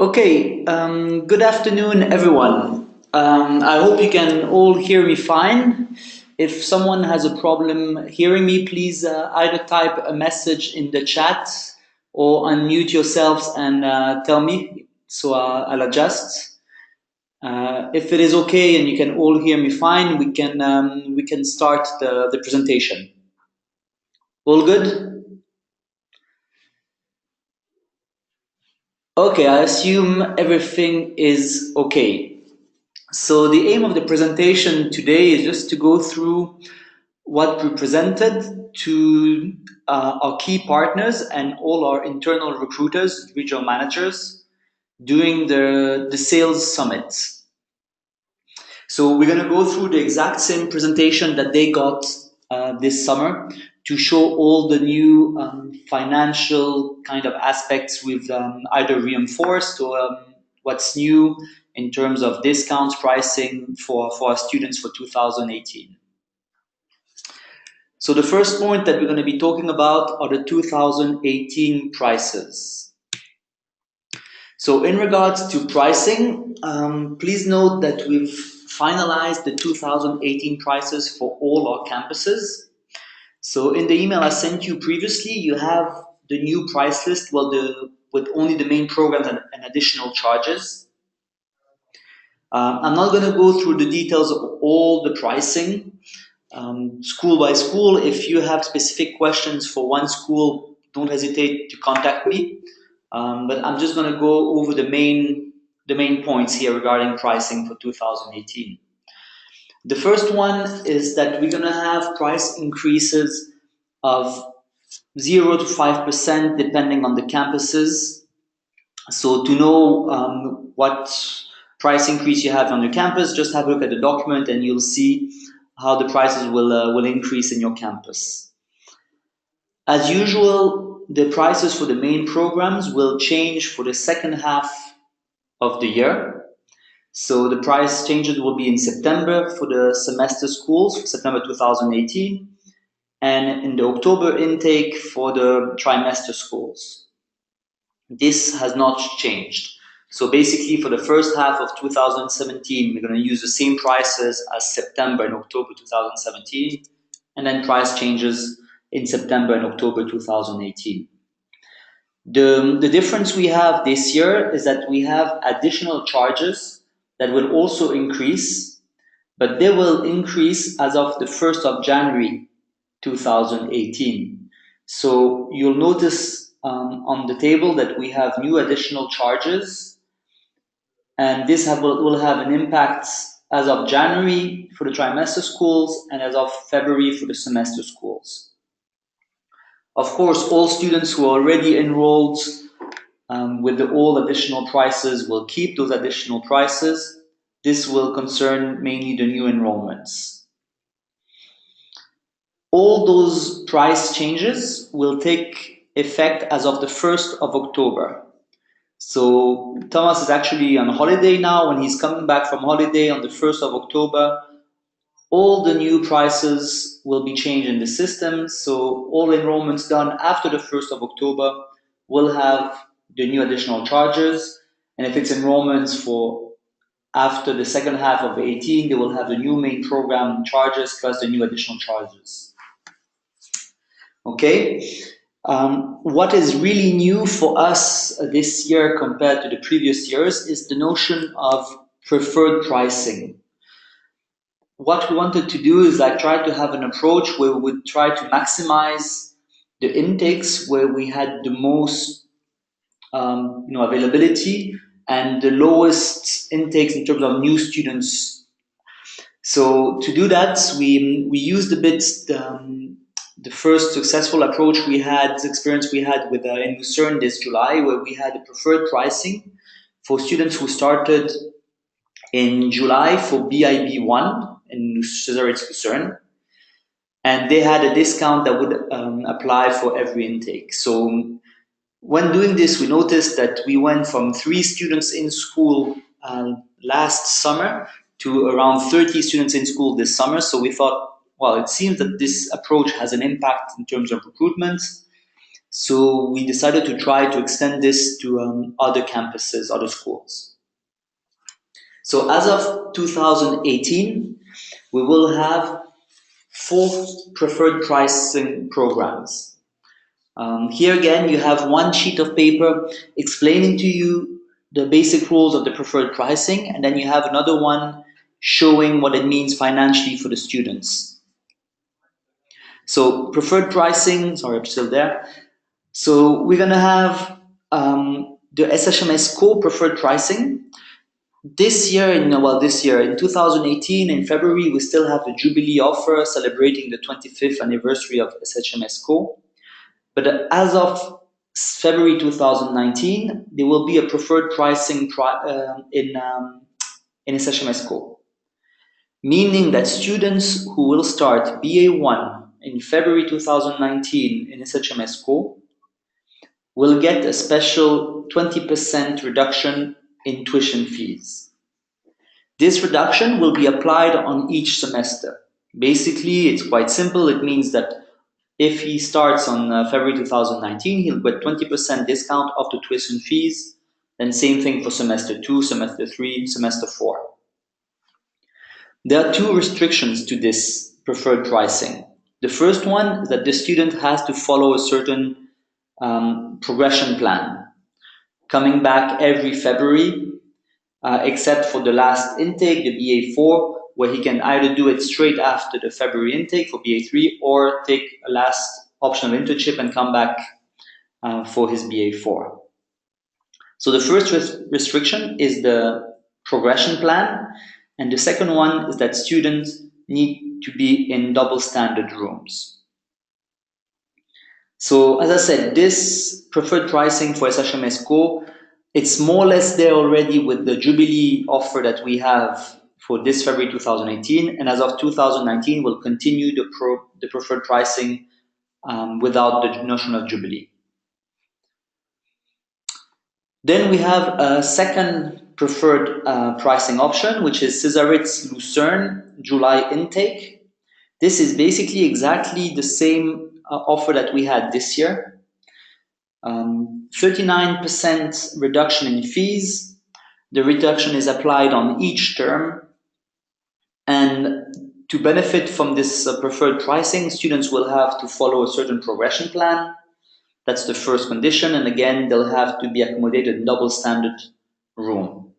Okay, good afternoon, everyone. I hope you can all hear me fine. If someone has a problem hearing me, please either type a message in the chat or unmute yourselves and tell me, so I'll adjust. If it is okay and you can all hear me fine, we can start the presentation. All good? Okay, I assume everything is okay. So the aim of the presentation today is just to go through what we presented to our key partners and all our internal recruiters, regional managers, during the sales summit. So we're going to go through the exact same presentation that they got this summer to show all the new financial kind of aspects we've either reinforced or what's new in terms of discounts pricing for our students for 2018. So the first point that we're going to be talking about are the 2018 prices. So in regards to pricing, please note that we've finalized the 2018 prices for all our campuses. So in the email I sent you previously, you have the new price list, with only the main programs and additional charges. I'm not going to go through the details of all the pricing, school by school. If you have specific questions for one school, don't hesitate to contact me. But I'm just going to go over the main points here regarding pricing for 2018. The first one is that we're going to have price increases of 0 to 5% depending on the campuses. So to know what price increase you have on your campus, just have a look at the document and you'll see how the prices will increase in your campus. As usual, the prices for the main programs will change for the second half of the year. So the price changes will be in September for the semester schools, for September 2018, and in the October intake for the trimester schools. This has not changed. So basically for the first half of 2017, we're going to use the same prices as September and October 2017, and then price changes in September and October 2018. The difference we have this year is that we have additional charges that will also increase, but they will increase as of the 1st of January 2018. So you'll notice on the table that we have new additional charges, and this will have an impact as of January for the trimester schools and as of February for the semester schools. Of course, all students who are already enrolled with all additional prices will keep those additional prices. This will concern mainly the new enrollments. All those price changes will take effect as of the 1st of October. So Thomas is actually on holiday now. When he's coming back from holiday on the 1st of October, all the new prices will be changed in the system. So all enrollments done after the 1st of October will have the new additional charges. And if it's enrollments for after the second half of 18, they will have the new main program charges plus the new additional charges. Okay. What is really new for us this year compared to the previous years is the notion of preferred pricing. What we wanted to do is try to have an approach where we would try to maximize the intakes where we had the most availability and the lowest intakes in terms of new students. So to do that, we used a bit the first successful experience we had with in Lucerne this July, where we had a preferred pricing for students who started in July for BIB1 in Lucerne, and they had a discount that would apply for every intake. So when doing this, we noticed that we went from 3 students in school last summer to around 30 students in school this summer. So we thought, well, it seems that this approach has an impact in terms of recruitment. So we decided to try to extend this to other campuses, other schools. So as of 2018, we will have 4 preferred pricing programs. Here again, you have one sheet of paper explaining to you the basic rules of the preferred pricing, and then you have another one showing what it means financially for the students. So preferred pricing, sorry, I'm still there. So we're gonna have the SHMS core preferred pricing. This year, in 2018, in February, we still have the Jubilee offer celebrating the 25th anniversary of SHMS core. But as of February 2019, there will be a preferred pricing in SHMS core, meaning that students who will start BA1 in February 2019 in SHMS core will get a special 20% reduction in tuition fees. This reduction will be applied on each semester. Basically, it's quite simple. It means that if he starts on February 2019, he'll get 20% discount off the tuition fees. Then same thing for semester 2, semester 3, semester 4. There are 2 restrictions to this preferred pricing. The first one is that the student has to follow a certain progression plan, coming back every February, except for the last intake, the BA4, where he can either do it straight after the February intake for BA3 or take a last optional internship and come back for his BA4. So the first restriction is the progression plan, and the second one is that students need to be in double standard rooms. So as I said, this preferred pricing for SHMS Core, it's more or less there already with the Jubilee offer that we have for this February 2018, and as of 2019, we'll continue the preferred pricing without the notion of Jubilee. Then we have a second preferred pricing option, which is Cesarit's Lucerne July intake. This is basically exactly the same offer that we had this year. 39% reduction in fees. The reduction is applied on each term. And to benefit from this preferred pricing, students will have to follow a certain progression plan. That's the first condition. And again, they'll have to be accommodated in double standard room.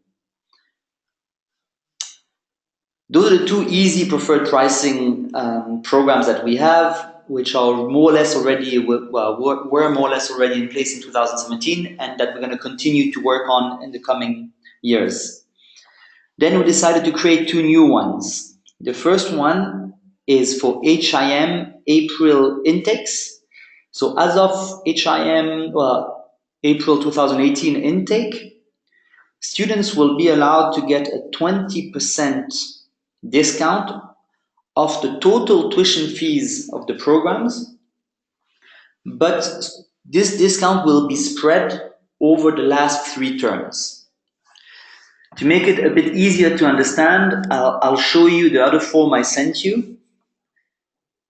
Those are the 2 easy preferred pricing programs that we have, which are more or less already, were more or less already in place in 2017, and that we're going to continue to work on in the coming years. Then we decided to create 2 new ones. The first one is for HIM April intakes. So as of HIM April 2018 intake, students will be allowed to get a 20% discount of the total tuition fees of the programs, but this discount will be spread over the last 3 terms. To make it a bit easier to understand, I'll show you the other form I sent you,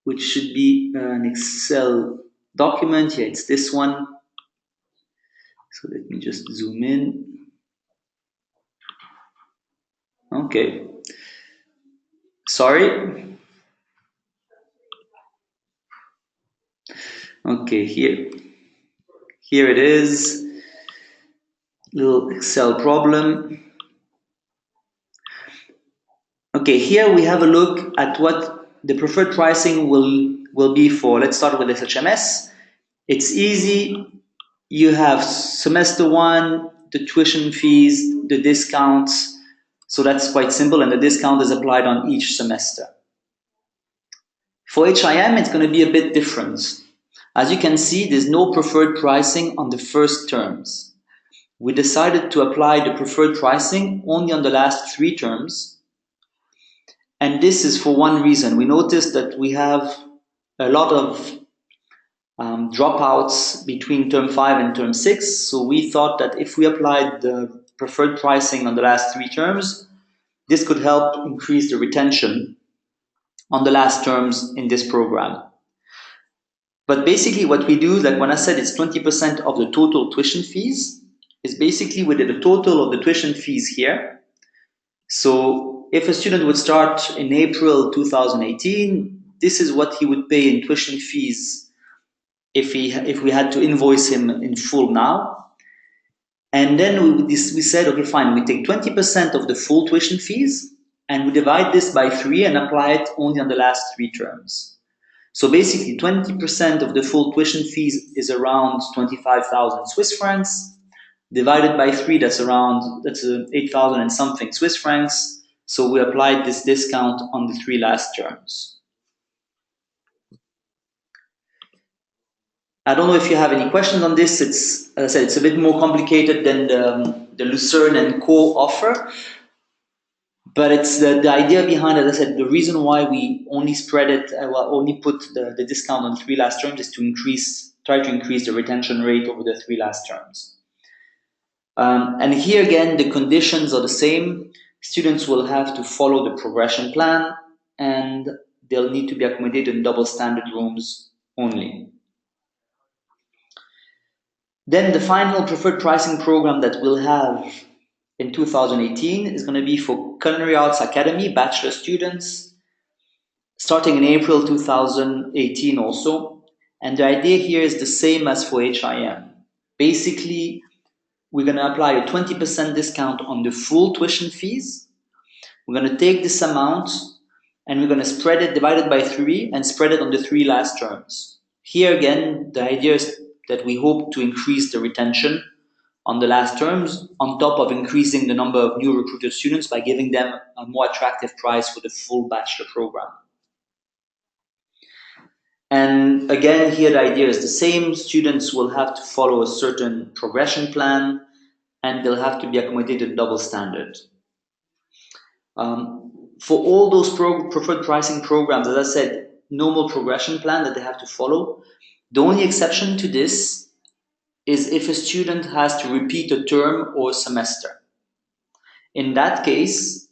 which should be an Excel document. Yeah, it's this one. So let me just zoom in. Okay. Sorry. Okay, here it is. Little Excel problem. Okay, here we have a look at what the preferred pricing will be for. Let's start with SHMS. It's easy. You have semester 1, the tuition fees, the discounts. So that's quite simple, and the discount is applied on each semester. For HIM, it's going to be a bit different. As you can see, there's no preferred pricing on the first terms. We decided to apply the preferred pricing only on the last 3 terms. And this is for one reason. We noticed that we have a lot of dropouts between term 5 and term 6. So we thought that if we applied the preferred pricing on the last 3 terms, this could help increase the retention on the last terms in this program. But basically what we do, like when I said it's 20% of the total tuition fees, is basically we did a total of the tuition fees here. So if a student would start in April 2018, this is what he would pay in tuition fees if we had to invoice him in full now. And then we said, okay, fine, we take 20% of the full tuition fees and we divide this by 3 and apply it only on the last 3 terms. So basically 20% of the full tuition fees is around 25,000 Swiss francs. Divided by 3, that's 8,000 and something Swiss francs. So we applied this discount on the 3 last terms. I don't know if you have any questions on this. It's, as I said, it's a bit more complicated than the Lucerne and Co offer. But it's the idea behind it. As I said, the reason why we only spread it, only put the discount on 3 last terms is to try to increase the retention rate over the 3 last terms. And here again, the conditions are the same. Students will have to follow the progression plan and they'll need to be accommodated in double standard rooms only. Then the final preferred pricing program that we'll have in 2018 is going to be for Culinary Arts Academy bachelor students, starting in April 2018 also. And the idea here is the same as for HIM. Basically, we're going to apply a 20% discount on the full tuition fees. We're going to take this amount and we're going to spread it, divide it by 3 and spread it on the 3 last terms. Here again, the idea is that we hope to increase the retention on the last terms on top of increasing the number of new recruited students by giving them a more attractive price for the full bachelor program. And again, here the idea is the same. Students will have to follow a certain progression plan and they'll have to be accommodated double standard. For all those preferred pricing programs, as I said, normal progression plan that they have to follow. The only exception to this is if a student has to repeat a term or a semester. In that case,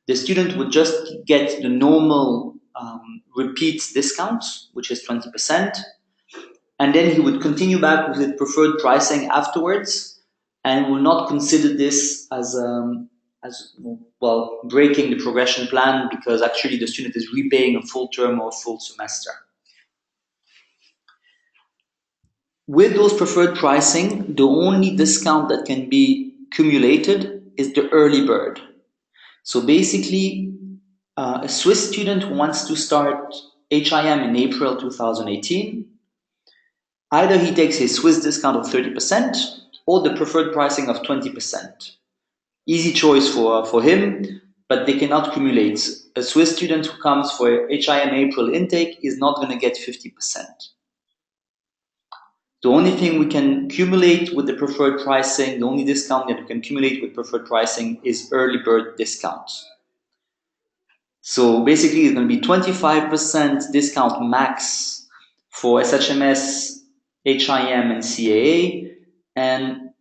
the student would just get the normal repeat discount, which is 20%, and then he would continue back with the preferred pricing afterwards and will not consider this as breaking the progression plan because actually the student is repaying a full term or full semester. With those preferred pricing, the only discount that can be accumulated is the early bird. So basically, a Swiss student who wants to start HIM in April 2018, either he takes his Swiss discount of 30% or the preferred pricing of 20%. Easy choice for him, but they cannot accumulate. A Swiss student who comes for HIM April intake is not going to get 50%. The only thing we can accumulate with the preferred pricing, the only discount that we can accumulate with preferred pricing is early bird discount. So basically it's going to be 25% discount max for SHMS, HIM and CAA and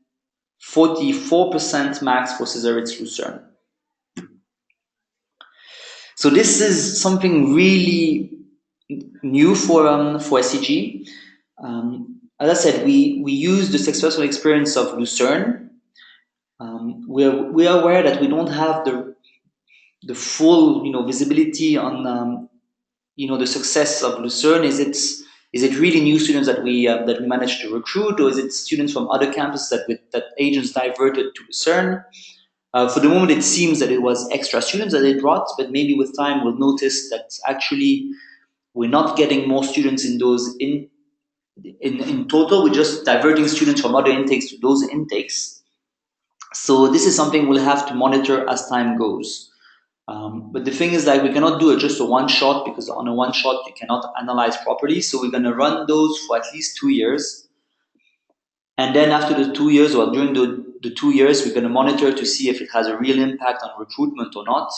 44% max for Césaritz Lucerne. So this is something really new for SEG. As I said, we use the successful experience of Lucerne. We are aware that we don't have the full visibility on the success of Lucerne. Is it really new students that we managed to recruit, or is it students from other campuses that agents diverted to Lucerne? For the moment, it seems that it was extra students that they brought, but maybe with time we'll notice that actually we're not getting more students in those in total. We're just diverting students from other intakes to those intakes. So this is something we'll have to monitor as time goes. But the thing is, like, we cannot do just a one shot because on a one shot you cannot analyze properly. So we're going to run those for at least 2 years. And then after the 2 years, or during the 2 years, we're going to monitor to see if it has a real impact on recruitment or not.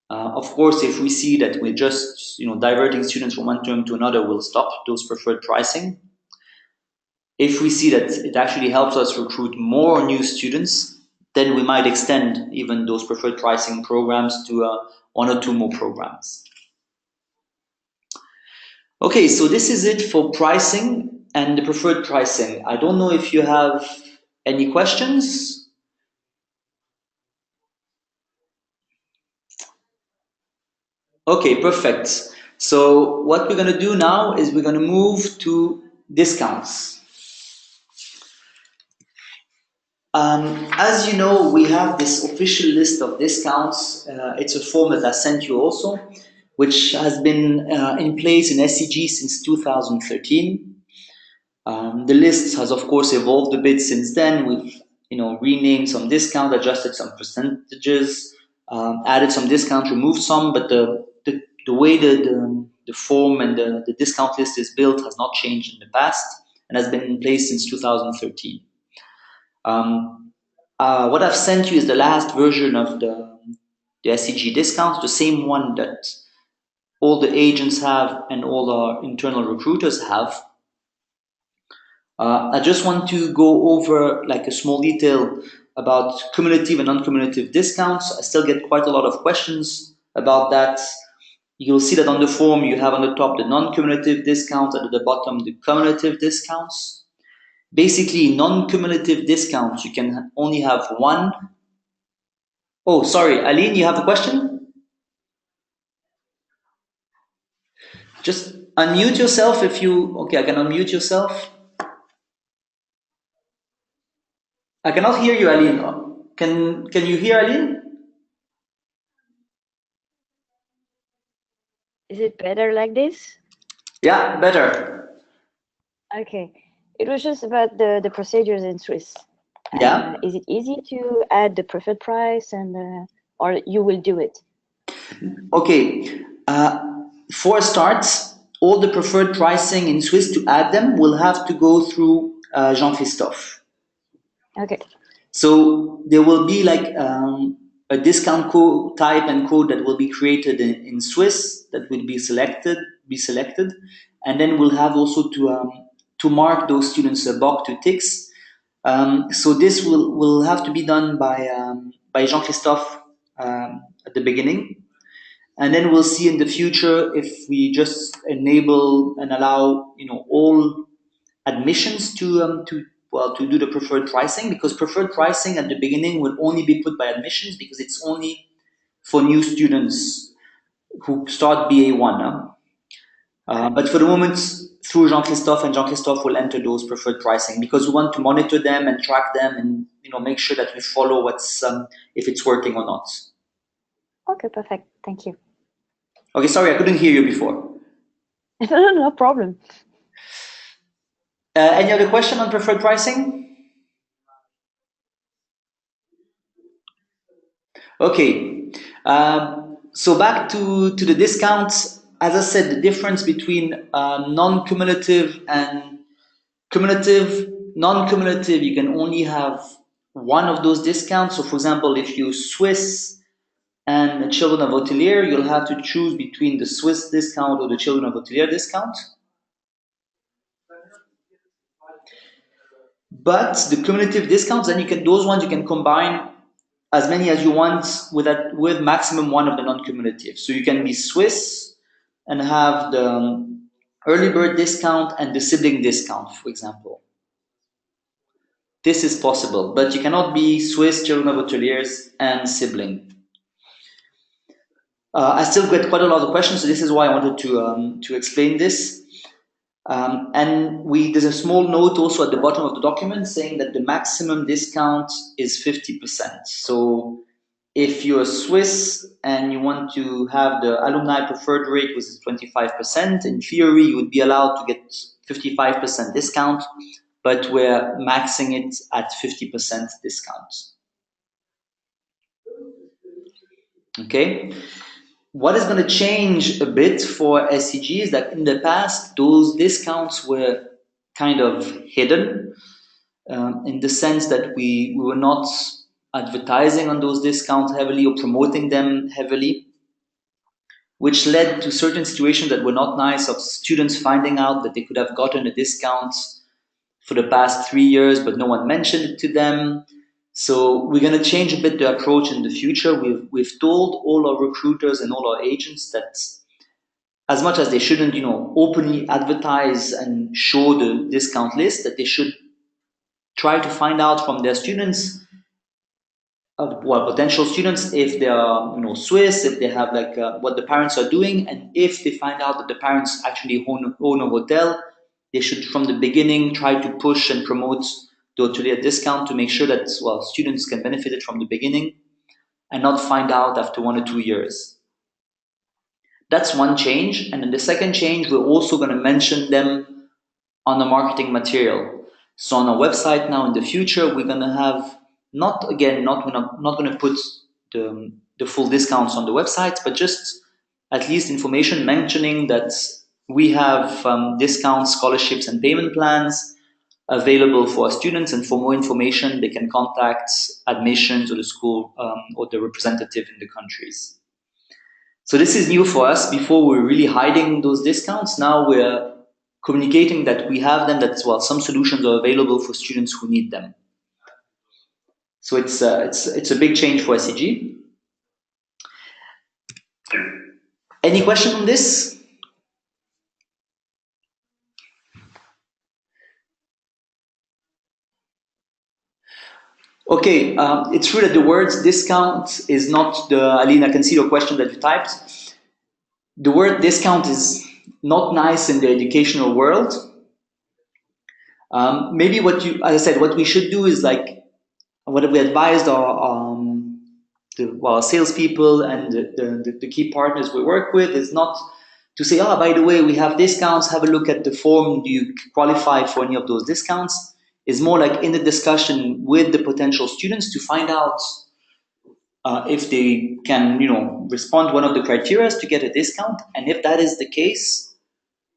Of course, if we see that we're just diverting students from one term to another, we'll stop those preferred pricing. If we see that it actually helps us recruit more new students, then we might extend even those preferred pricing programs to 1 or 2 more programs. Okay, so this is it for pricing and the preferred pricing. I don't know if you have any questions. Okay, perfect. So what we're going to do now is we're going to move to discounts. As you know, we have this official list of discounts. It's a form that I sent you also, which has been in place in SEG since 2013. The list has, of course, evolved a bit since then. We've, renamed some discount, adjusted some percentages, added some discount, removed some, but the way the form and the discount list is built has not changed in the past and has been in place since 2013. What I've sent you is the last version of the SEG discounts, the same one that all the agents have and all our internal recruiters have. I just want to go over like a small detail about cumulative and non-cumulative discounts. I still get quite a lot of questions about that. You'll see that on the form you have on the top the non-cumulative discounts and at the bottom the cumulative discounts. Basically, non-cumulative discounts, you can only have one. Oh, sorry, Aline, you have a question? Just unmute yourself if you, okay, I can unmute yourself. I cannot hear you, Aline. Can you hear Aline? Is it better like this? Yeah, better. Okay. It was just about the procedures in Swiss. Yeah. Is it easy to add the preferred price or you will do it? Okay. For a start, all the preferred pricing in Swiss to add them will have to go through Jean-Christophe. Okay. So there will be like a discount code type and code that will be created in Swiss that will be selected, and then we'll have also to mark those students a box to ticks. So this will have to be done by Jean-Christophe at the beginning, and then we'll see in the future if we just enable and allow all admissions to do the preferred pricing, because preferred pricing at the beginning will only be put by admissions because it's only for new students who start BA1. But for the moment, through Jean-Christophe, and Jean-Christophe will enter those preferred pricing because we want to monitor them and track them and make sure that we follow what's if it's working or not. Okay, perfect. Thank you. Okay, sorry, I couldn't hear you before. No problem. Any other question on preferred pricing? Okay. So back to the discounts. As I said, the difference between non-cumulative and cumulative, non-cumulative, you can only have one of those discounts. So for example, if you Swiss and Children of Hotelier, you'll have to choose between the Swiss discount or the Children of Hotelier discount. But the cumulative discounts, then those ones you can combine as many as you want with maximum one of the non-cumulative. So you can be Swiss and have the early bird discount and the sibling discount, for example. This is possible, but you cannot be Swiss, Children of Hoteliers, and sibling. I still get quite a lot of questions, so this is why I wanted to explain this. And there's a small note also at the bottom of the document saying that the maximum discount is 50%. So if you're Swiss and you want to have the alumni preferred rate, which is 25%, in theory you would be allowed to get 55% discount, but we're maxing it at 50% discount. Okay. What is going to change a bit for SEG is that in the past, those discounts were kind of hidden in the sense that we were not advertising on those discounts heavily or promoting them heavily, which led to certain situations that were not nice of students finding out that they could have gotten a discount for the past 3 years, but no one mentioned it to them. So we're going to change a bit the approach in the future. We've told all our recruiters and all our agents that as much as they shouldn't, openly advertise and show the discount list, that they should try to find out from their students, well, potential students, if they are, Swiss, if they have like what the parents are doing, and if they find out that the parents actually own a hotel, they should from the beginning try to push and promote the hotelier discount to make sure that, well, students can benefit it from the beginning and not find out after 1 or 2 years. That's one change. And then the second change, we're also going to mention them on the marketing material. So on our website now in the future, we're going to have we're not going to put the full discounts on the website, but just at least information mentioning that we have discounts, scholarships, and payment plans available for our students. And for more information, they can contact admissions or the school or the representative in the countries. So this is new for us. Before we were really hiding those discounts. Now we're communicating that we have them, that, well, some solutions are available for students who need them. So it's a big change for SEG. Any question on this? Okay, it's true that the word discount is not the, Aline, I can see your question that you typed. The word discount is not nice in the educational world. Maybe as I said, what we should do is like, what we advised our salespeople and the key partners we work with is not to say, oh, by the way, we have discounts, have a look at the form, do you qualify for any of those discounts? Is more like in the discussion with the potential students to find out if they can, respond to one of the criteria to get a discount. And if that is the case,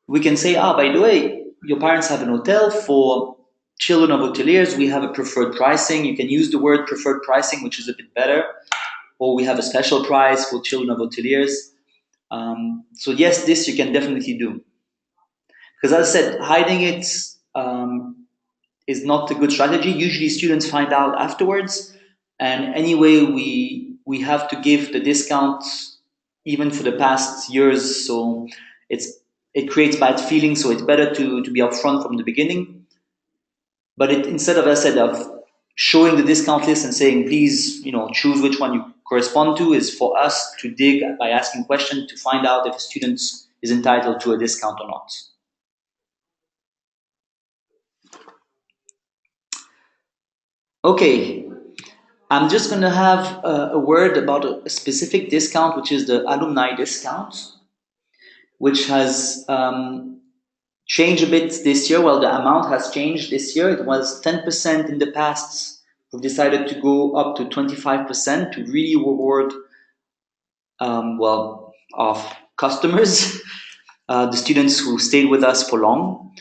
we can say, by the way, your parents have an hotel. For children of hoteliers, we have a preferred pricing. You can use the word preferred pricing, which is a bit better. Or we have a special price for children of hoteliers. So yes, this you can definitely do. Because as I said, hiding it is not a good strategy. Usually students find out afterwards. And anyway, we have to give the discount even for the past years. So it creates bad feelings. So it's better to be upfront from the beginning. But instead of, as I said, of showing the discount list and saying, please, choose which one you correspond to, is for us to dig by asking questions to find out if a student is entitled to a discount or not. Okay, I'm just going to have a word about a specific discount, which is the alumni discount, which has changed a bit this year. Well, the amount has changed this year. It was 10% in the past. We've decided to go up to 25% to really reward of customers, the students who stayed with us for long.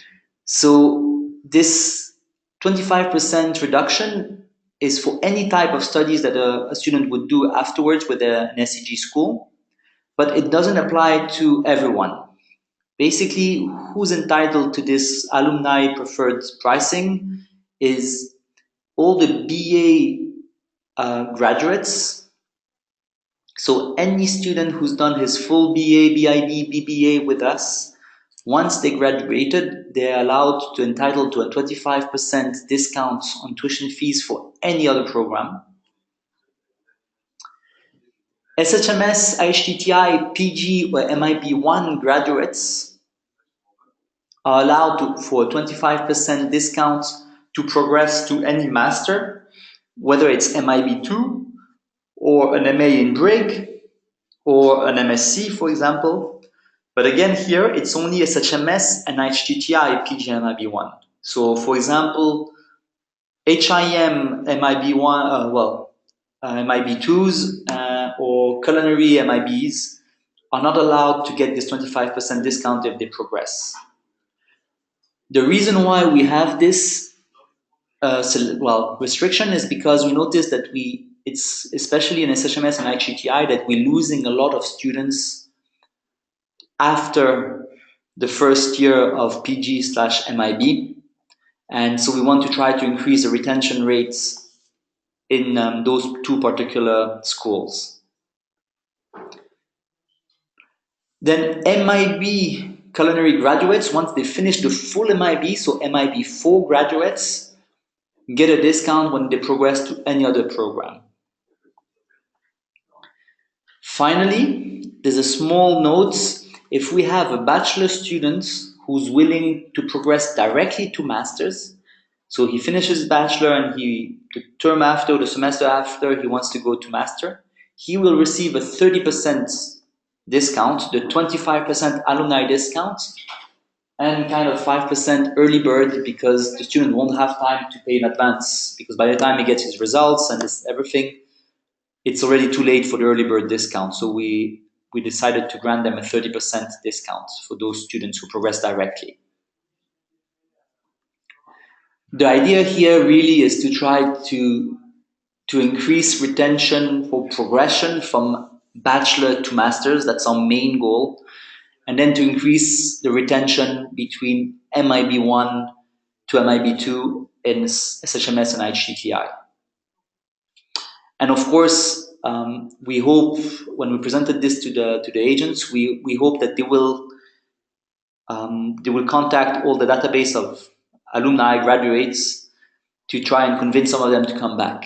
So this 25% reduction is for any type of studies that a student would do afterwards with an SEG school, but it doesn't apply to everyone. Basically, who's entitled to this alumni preferred pricing is all the BA graduates. So any student who's done his full BA, BIB, BBA with us, once they graduated, they're allowed to entitle to a 25% discount on tuition fees for any other program. SHMS, IHTTI, PG, or MIB1 graduates are allowed for a 25% discount to progress to any master, whether it's MIB2 or an MA in Brig or an MSc, for example. But again, here it's only SHMS and HTTI PGMIB1. So, for example, HIM MIB1, MIB2s or culinary MIBs are not allowed to get this 25% discount if they progress. The reason why we have this restriction is because we noticed that it's especially in SHMS and HTTI that we're losing a lot of students after the first year of PG/MIB. And so we want to try to increase the retention rates in those two particular schools. Then MIB culinary graduates, once they finish the full MIB, so MIB 4 graduates, get a discount when they progress to any other program. Finally, there's a small note. If we have a bachelor student who's willing to progress directly to master's, so he finishes bachelor and the term after, the semester after, he wants to go to master, he will receive a 30% discount, the 25% alumni discount, and kind of 5% early bird because the student won't have time to pay in advance because by the time he gets his results and everything, it's already too late for the early bird discount. So we decided to grant them a 30% discount for those students who progress directly. The idea here really is to try to increase retention for progression from bachelor to master's. That's our main goal. And then to increase the retention between MIB1 to MIB2 in SHMS and HTTI. And of course, we hope when we presented this to the agents, we hope that they will contact all the database of alumni graduates to try and convince some of them to come back.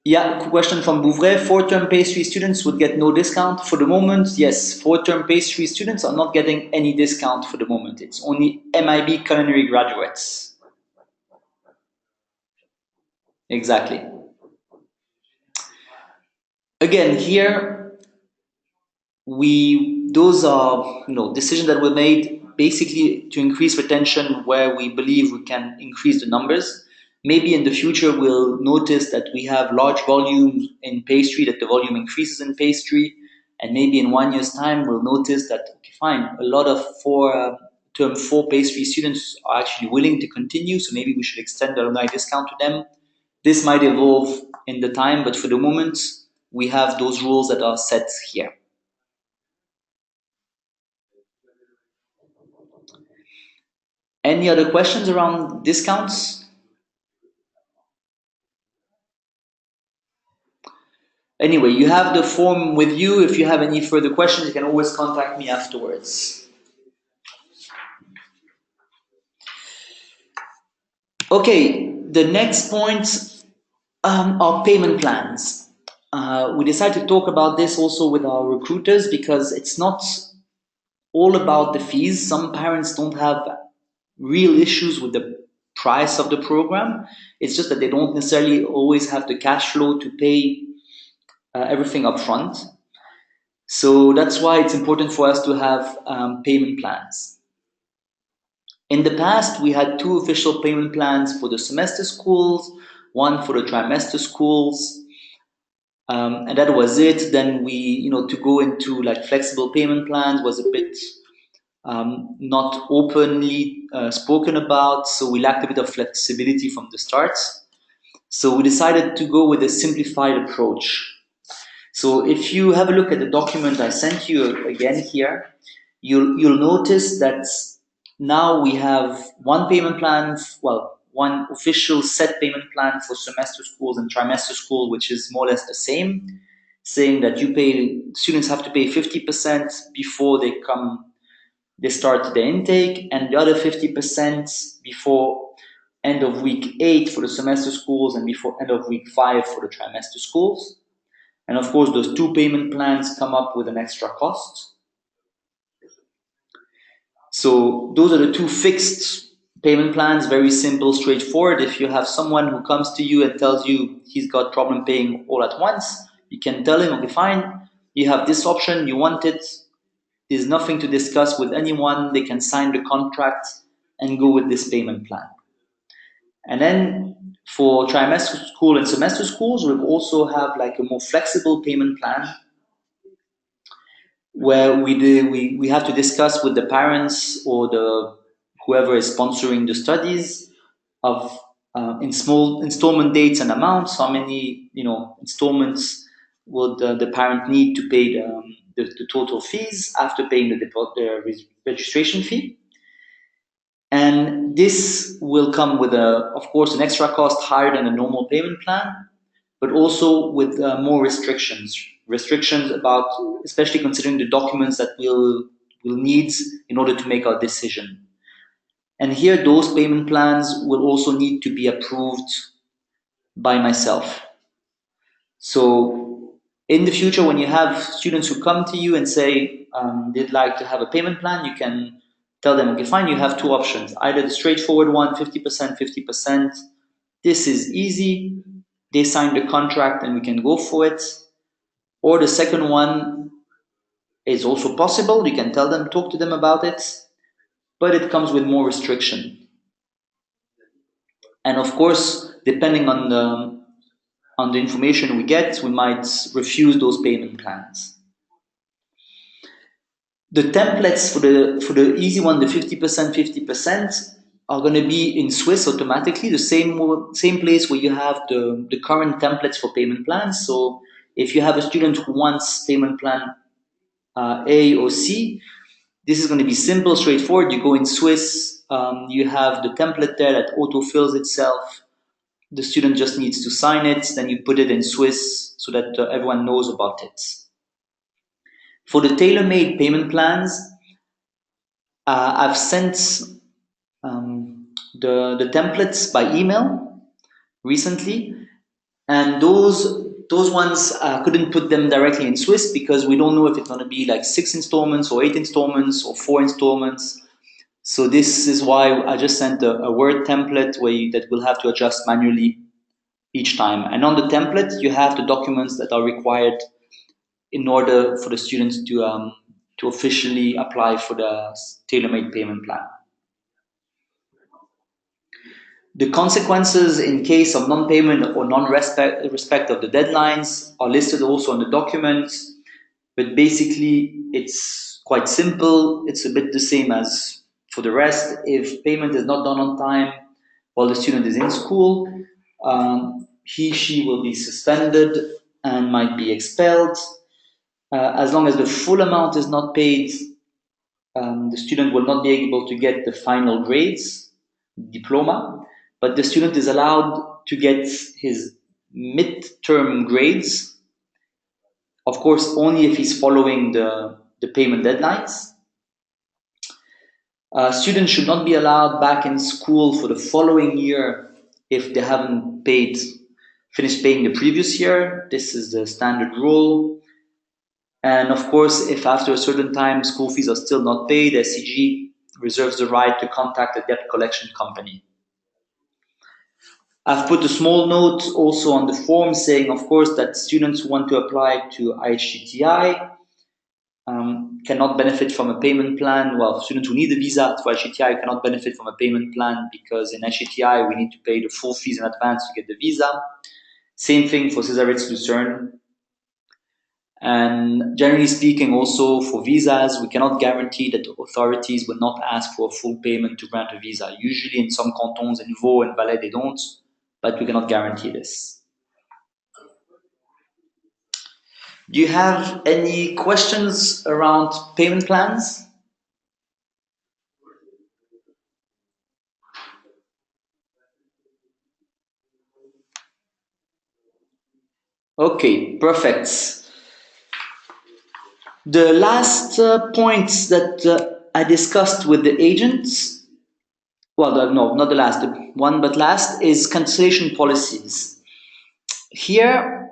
Yeah, question from Bouvray. 4-term pastry students would get no discount. For the moment, yes, 4-term pastry students are not getting any discount for the moment. It's only MIB culinary graduates. Exactly. Again, here, those are decisions that were made basically to increase retention where we believe we can increase the numbers. Maybe in the future we'll notice that we have large volumes in pastry, that the volume increases in pastry, and maybe in 1 year's time we'll notice that, okay, fine, a lot of term 4 pastry students are actually willing to continue, so maybe we should extend the alumni discount to them. This might evolve in the time, but for the moment we have those rules that are set here. Any other questions around discounts? Anyway, you have the form with you. If you have any further questions, you can always contact me afterwards. Okay, the next point are payment plans. We decided to talk about this also with our recruiters because it's not all about the fees. Some parents don't have real issues with the price of the program. It's just that they don't necessarily always have the cash flow to pay everything up front. So that's why it's important for us to have payment plans. In the past, we had 2 official payment plans for the semester schools, one for the trimester schools, and that was it. Then to go into like flexible payment plans was a bit not openly spoken about, so we lacked a bit of flexibility from the start. So we decided to go with a simplified approach. So if you have a look at the document I sent you again here, you'll notice that now we have one payment plan, one official set payment plan for semester schools and trimester school, which is more or less the same, saying that students have to pay 50% before they start the intake, and the other 50% before end of week 8 for the semester schools and before end of week 5 for the trimester schools. And of course, those 2 payment plans come up with an extra cost. So those are the 2 fixed payment plans, very simple, straightforward. If you have someone who comes to you and tells you he's got problem paying all at once, you can tell him, okay, fine, you have this option, you want it, there's nothing to discuss with anyone, they can sign the contract and go with this payment plan. And then for trimester school and semester schools, we also have like a more flexible payment plan where we have to discuss with the parents or whoever is sponsoring the studies of in small installment dates and amounts, how many installments would the parent need to pay the total fees after paying the registration fee. And this will come with of course, an extra cost higher than a normal payment plan, but also with more restrictions restrictions about, especially considering the documents that we'll need in order to make our decision. And here, those payment plans will also need to be approved by myself. So in the future, when you have students who come to you and say they'd like to have a payment plan, you can tell them, okay, fine, you have two options. Either the straightforward one, 50%, 50%. This is easy. They sign the contract and we can go for it. Or the second one is also possible. You can tell them, talk to them about it, but it comes with more restriction. And of course, depending on the information we get, we might refuse those payment plans. The templates for the easy one, the 50%, 50%, are going to be in Swiss automatically, the same place where you have the current templates for payment plans. So if you have a student who wants payment plan A or C, this is going to be simple, straightforward. You go in Swiss, you have the template there that auto-fills itself. The student just needs to sign it, then you put it in Swiss so that everyone knows about it. For the tailor-made payment plans, I've sent the templates by email recently, and those ones couldn't put them directly in Swiss because we don't know if it's going to be like 6 installments or 8 installments or 4 installments. So this is why I just sent a Word template that we'll have to adjust manually each time. And on the template, you have the documents that are required in order for the students to officially apply for the tailor-made payment plan. The consequences in case of non-payment or non-respect of the deadlines are listed also in the documents, but basically it's quite simple. It's a bit the same as for the rest. If payment is not done on time while the student is in school, she will be suspended and might be expelled. As long as the full amount is not paid, the student will not be able to get the final grades, diploma, but the student is allowed to get his midterm grades, of course, only if he's following the payment deadlines. Students should not be allowed back in school for the following year if they haven't finished paying the previous year. This is the standard rule. And of course, if after a certain time school fees are still not paid, SEG reserves the right to contact a debt collection company. I've put a small note also on the form saying, of course, that students who want to apply to IHTI cannot benefit from a payment plan. Well, students who need a visa for IHTI cannot benefit from a payment plan because in IHTI we need to pay the full fees in advance to get the visa. Same thing for Césarès Lucerne. And generally speaking, also for visas, we cannot guarantee that the authorities will not ask for a full payment to grant a visa. Usually in some cantons, in Vaud and Valais, they don't, but we cannot guarantee this. Do you have any questions around payment plans? Okay, perfect. The last points that I discussed with the agents, well, no, not the last one, but last is cancellation policies. Here,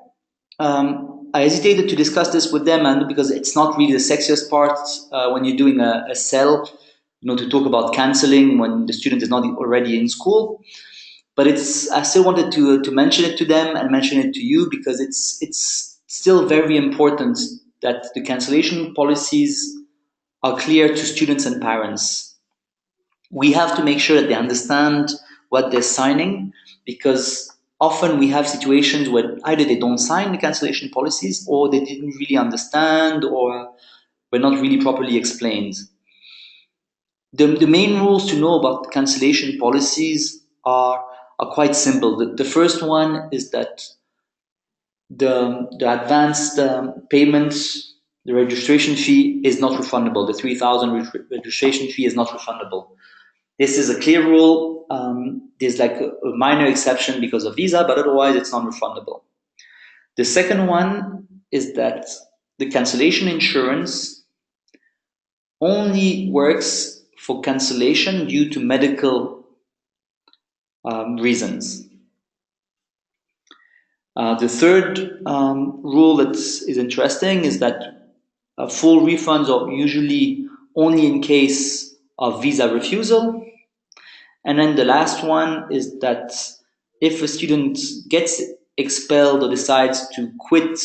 I hesitated to discuss this with them, and because it's not really the sexiest part when you're doing a sell, to talk about canceling when the student is not already in school. But I still wanted to mention it to them and mention it to you because it's still very important that the cancellation policies are clear to students and parents. We have to make sure that they understand what they're signing, because often we have situations where either they don't sign the cancellation policies or they didn't really understand or were not really properly explained. The main rules to know about cancellation policies are quite simple. The first one is that the advanced payments, the registration fee is not refundable. The 3,000 registration fee is not refundable. This is a clear rule. There's like a minor exception because of visa, but otherwise it's non-refundable. The second one is that the cancellation insurance only works for cancellation due to medical reasons. The third rule that is interesting is that full refunds are usually only in case of visa refusal. And then the last one is that if a student gets expelled or decides to quit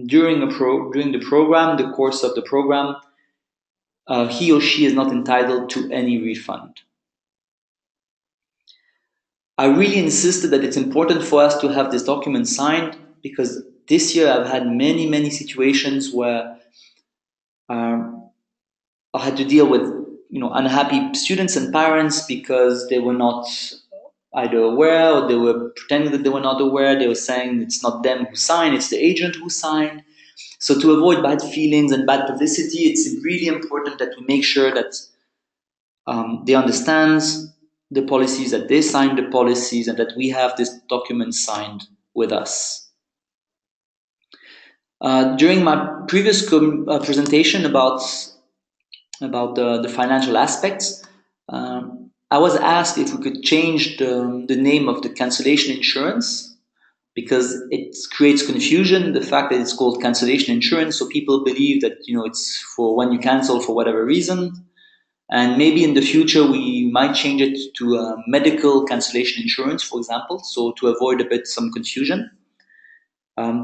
during the program, the course of the program, he or she is not entitled to any refund. I really insisted that it's important for us to have this document signed because this year I've had many situations where I had to deal with unhappy students and parents because they were not either aware or they were pretending that they were not aware. They were saying it's not them who signed, it's the agent who signed. So to avoid bad feelings and bad publicity, it's really important that we make sure that they understand the policies, that they sign the policies, and that we have this document signed with us. During my previous presentation about the financial aspects, I was asked if we could change the name of the cancellation insurance because it creates confusion, the fact that it's called cancellation insurance, so people believe that it's for when you cancel for whatever reason. And maybe in the future we might change it to medical cancellation insurance, for example, so to avoid a bit some confusion.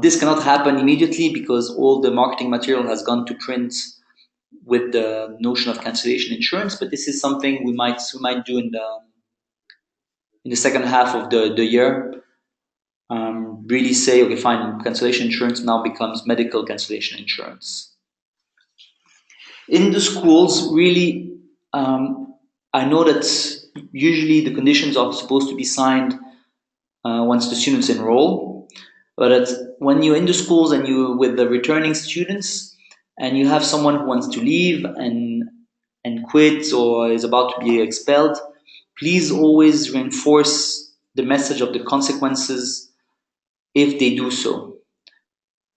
This cannot happen immediately because all the marketing material has gone to print with the notion of cancellation insurance, but this is something we might do in the second half of the year. Really say, okay, fine, cancellation insurance now becomes medical cancellation insurance. In the schools, really, I know that usually the conditions are supposed to be signed once the students enroll, but when you're in the schools and you're with the returning students and you have someone who wants to leave and quit or is about to be expelled, please always reinforce the message of the consequences if they do so.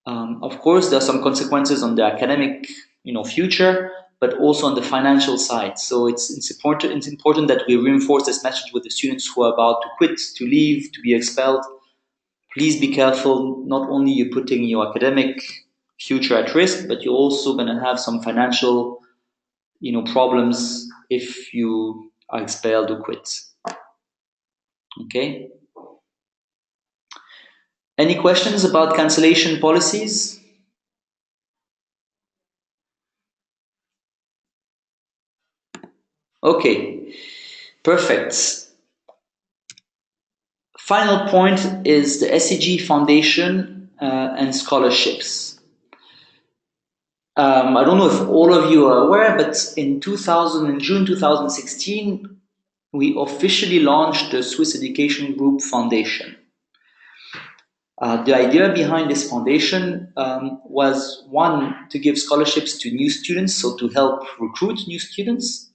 Of course, there are some consequences on the academic, future, but also on the financial side. So it's important that we reinforce this message with the students who are about to quit, to leave, to be expelled. Please be careful. Not only you're putting your academic future at risk, but you're also going to have some financial, problems if you are expelled or quit. Okay. Any questions about cancellation policies? Okay, perfect. Final point is the SEG Foundation and scholarships. I don't know if all of you are aware, but in June 2016, we officially launched the Swiss Education Group Foundation. The idea behind this foundation was, one, to give scholarships to new students, so to help recruit new students.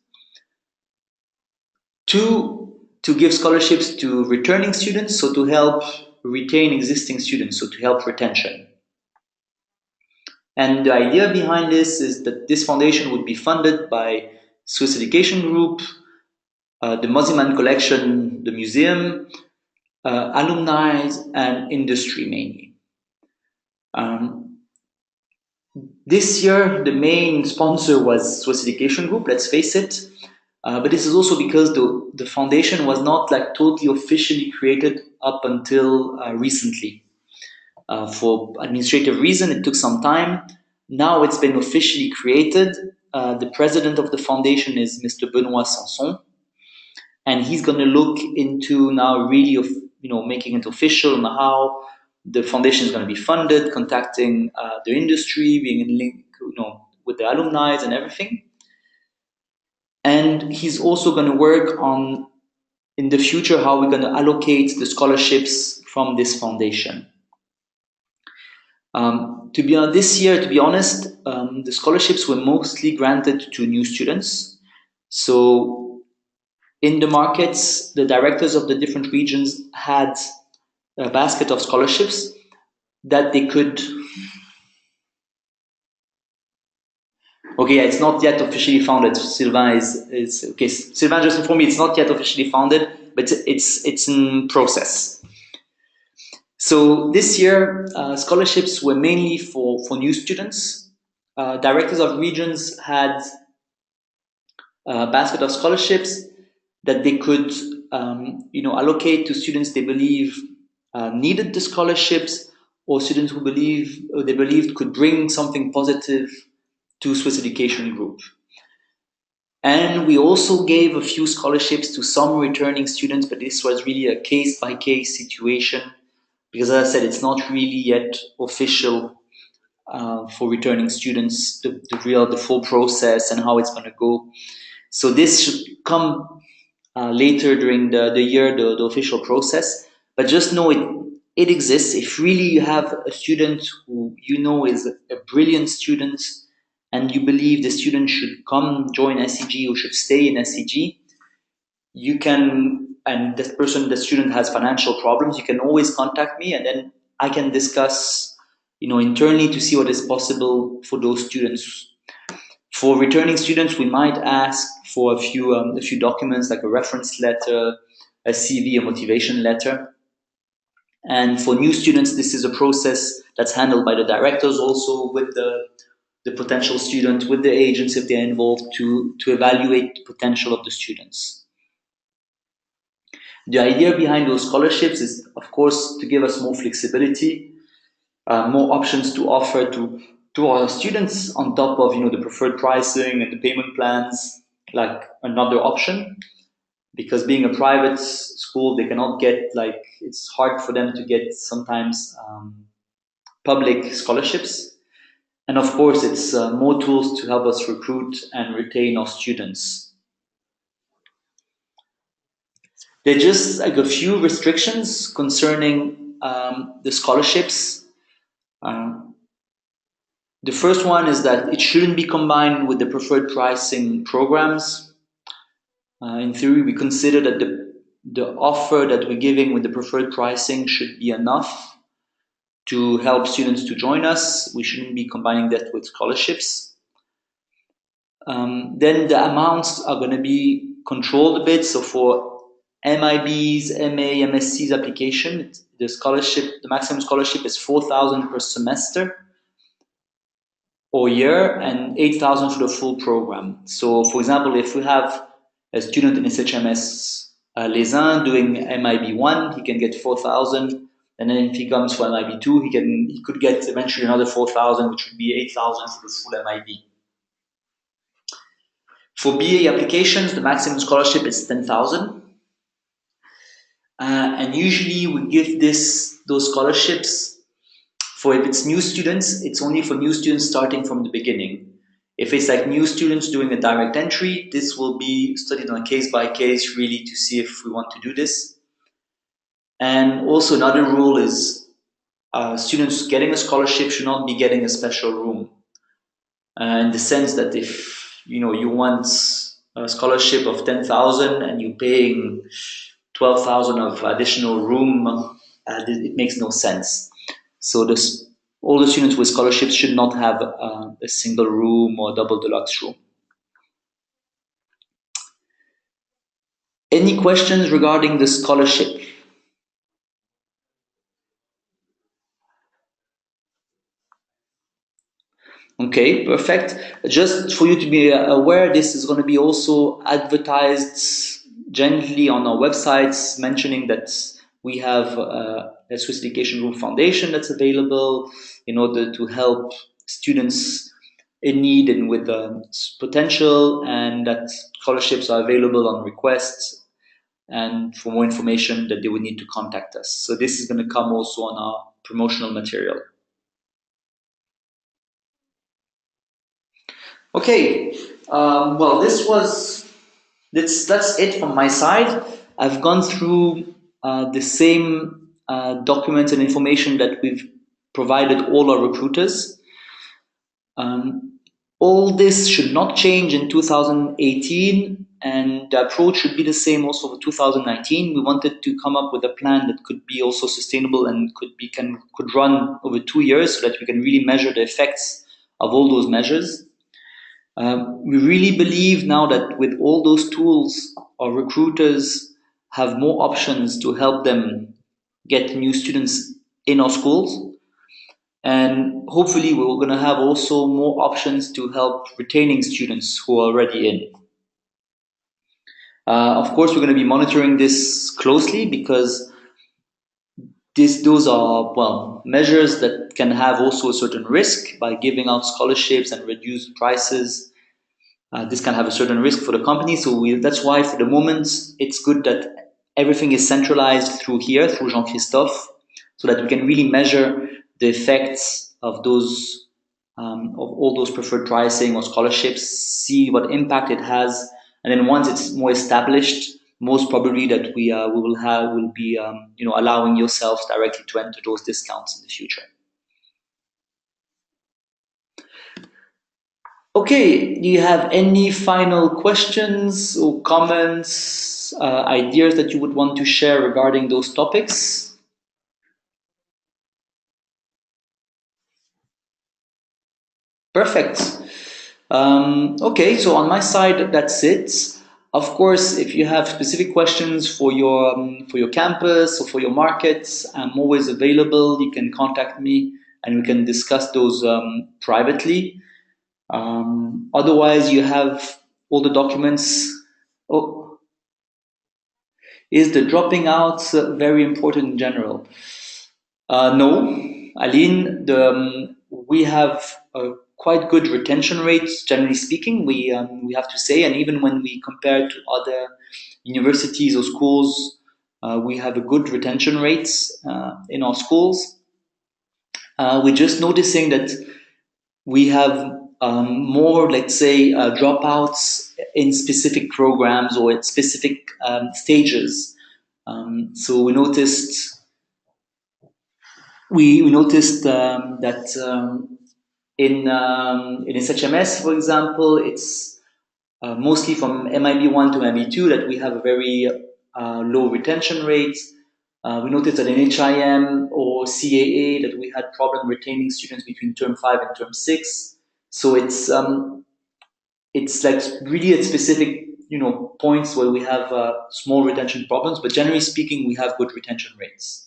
Two, to give scholarships to returning students, so to help retain existing students, so to help retention. And the idea behind this is that this foundation would be funded by Swiss Education Group, the Mosimann Collection, the museum, alumni, and industry mainly. This year, the main sponsor was Swiss Education Group, let's face it. But this is also because the foundation was not totally officially created up until recently. For administrative reason, it took some time. Now it's been officially created. The president of the foundation is Mr. Benoit Sanson, and he's going to look into now really making it official and how the foundation is going to be funded, contacting the industry, being in link with the alumni and everything. And he's also going to work on, in the future, how we're going to allocate the scholarships from this foundation. This year, to be honest, the scholarships were mostly granted to new students. So in the markets, the directors of the different regions had a basket of scholarships that they could Okay, yeah, it's not yet officially founded. Sylvain is okay. Sylvain just informed me it's not yet officially founded, but it's in process. So this year, scholarships were mainly for new students. Directors of regions had a basket of scholarships that they could, allocate to students they believe needed the scholarships, or students who they believed could bring something positive to Swiss Education Group. And we also gave a few scholarships to some returning students, but this was really a case by case situation because, as I said, it's not really yet official for returning students, the full process and how it's going to go. So this should come later during the year, the official process. But just know it exists. If really you have a student who you know is a brilliant student and you believe the student should come join SEG or should stay in SEG, you can, and this person, the student has financial problems, you can always contact me and then I can discuss, internally to see what is possible for those students. For returning students, we might ask for a few documents like a reference letter, a CV, a motivation letter. And for new students, this is a process that's handled by the directors also with the potential student, with the agents if they're involved to evaluate the potential of the students. The idea behind those scholarships is, of course, to give us more flexibility, more options to offer to our students on top of the preferred pricing and the payment plans, like another option. Because being a private school, they cannot get it's hard for them to get sometimes public scholarships. And of course, it's more tools to help us recruit and retain our students. There are just like a few restrictions concerning the scholarships. Um, the first one is that it shouldn't be combined with the preferred pricing programs. In theory, we consider that the offer that we're giving with the preferred pricing should be enough to help students to join us. We shouldn't be combining that with scholarships. Then the amounts are going to be controlled a bit. So for MIBs, MA, MSC's application, the maximum scholarship is 4,000 per semester or year and 8,000 for the full program. So for example, if we have a student in SHMS Les Uns doing MIB1, he can get 4,000. And then if he comes for MIB2, he could get eventually another 4,000, which would be 8,000 for the full MIB. For BA applications, the maximum scholarship is 10,000. And usually we give those scholarships for, if it's new students, it's only for new students starting from the beginning. If it's like new students doing a direct entry, this will be studied on a case by case really to see if we want to do this. And also another rule is students getting a scholarship should not be getting a special room. In the sense that if you want a scholarship of 10,000 and you're paying 12,000 of additional room, it makes no sense. So all the students with scholarships should not have a single room or double deluxe room. Any questions regarding the scholarship? Okay, perfect. Just for you to be aware, this is going to be also advertised gently on our websites, mentioning that we have a Swiss Education Group Foundation that's available in order to help students in need and with potential, and that scholarships are available on request. And for more information, that they would need to contact us. So this is going to come also on our promotional material. Okay, well, that's it from my side. I've gone through the same documents and information that we've provided all our recruiters. All this should not change in 2018, and the approach should be the same also for 2019. We wanted to come up with a plan that could be also sustainable and could run over 2 years so that we can really measure the effects of all those measures. We really believe now that with all those tools, our recruiters have more options to help them get new students in our schools. And hopefully, we're going to have also more options to help retaining students who are already in. Of course, we're going to be monitoring this closely because those are, well, measures that can have also a certain risk by giving out scholarships and reduced prices. This can have a certain risk for the company. So that's why for the moment, it's good that everything is centralized through here, through Jean-Christophe, so that we can really measure the effects of of all those preferred pricing or scholarships, see what impact it has, and then once it's more established, most probably that we will be allowing yourselves directly to enter those discounts in the future. Okay, do you have any final questions or comments, ideas that you would want to share regarding those topics? Perfect. Okay, so on my side, that's it. Of course, if you have specific questions for your campus or for your markets, I'm always available. You can contact me, and we can discuss those privately. Otherwise, you have all the documents. Oh, is the dropping out very important in general? No, Aline, we have quite good retention rates, generally speaking, we have to say, and even when we compare to other universities or schools, we have a good retention rates in our schools. We're just noticing that we have more, let's say, dropouts in specific programs or at specific stages. So we noticed that in SHMS, for example, it's mostly from MIB1 to MIB2 that we have a very low retention rate. We noticed that in HIM or CAA that we had problem retaining students between term 5 and term 6. So it's like really at specific points where we have small retention problems, but generally speaking, we have good retention rates.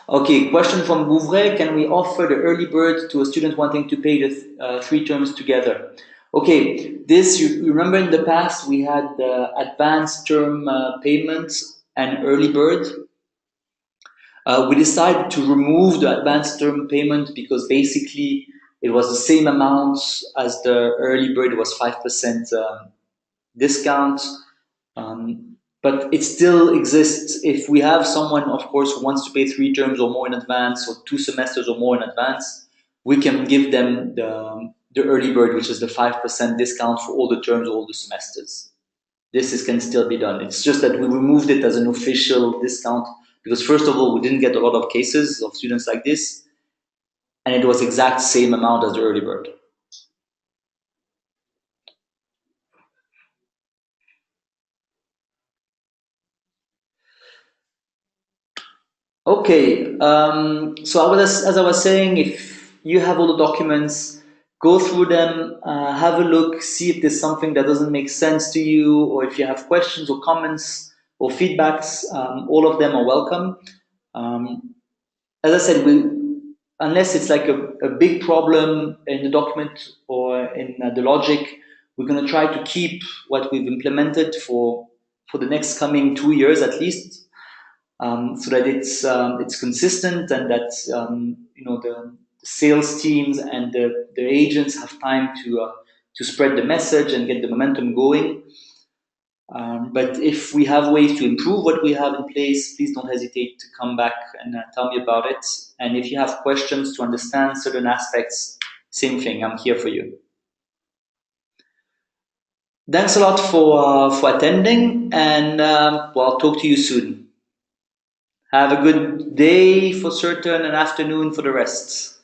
Okay, question from Bouvray. Can we offer the early bird to a student wanting to pay the 3 terms together? Okay, this, you remember in the past we had advanced term payments and early bird. We decided to remove the advanced term payment because basically it was the same amount as the early bird. It was 5% discount. But it still exists. If we have someone, of course, who wants to pay 3 terms or more in advance, or 2 semesters or more in advance, we can give them the early bird, which is the 5% discount for all the terms, all the semesters. Can still be done. It's just that we removed it as an official discount because, first of all, we didn't get a lot of cases of students like this, and it was exact same amount as the early bird. Okay, so as I was saying, if you have all the documents, go through them, have a look, see if there's something that doesn't make sense to you, or if you have questions or comments or feedbacks, all of them are welcome. As I said, unless it's like a big problem in the document or in the logic, we're going to try to keep what we've implemented for the next coming 2 years at least, so that it's consistent and that the sales teams and the agents have time to spread the message and get the momentum going. But if we have ways to improve what we have in place, please don't hesitate to come back and tell me about it. And if you have questions to understand certain aspects, same thing, I'm here for you. Thanks a lot for attending, and well, I'll talk to you soon. Have a good day for certain and afternoon for the rest.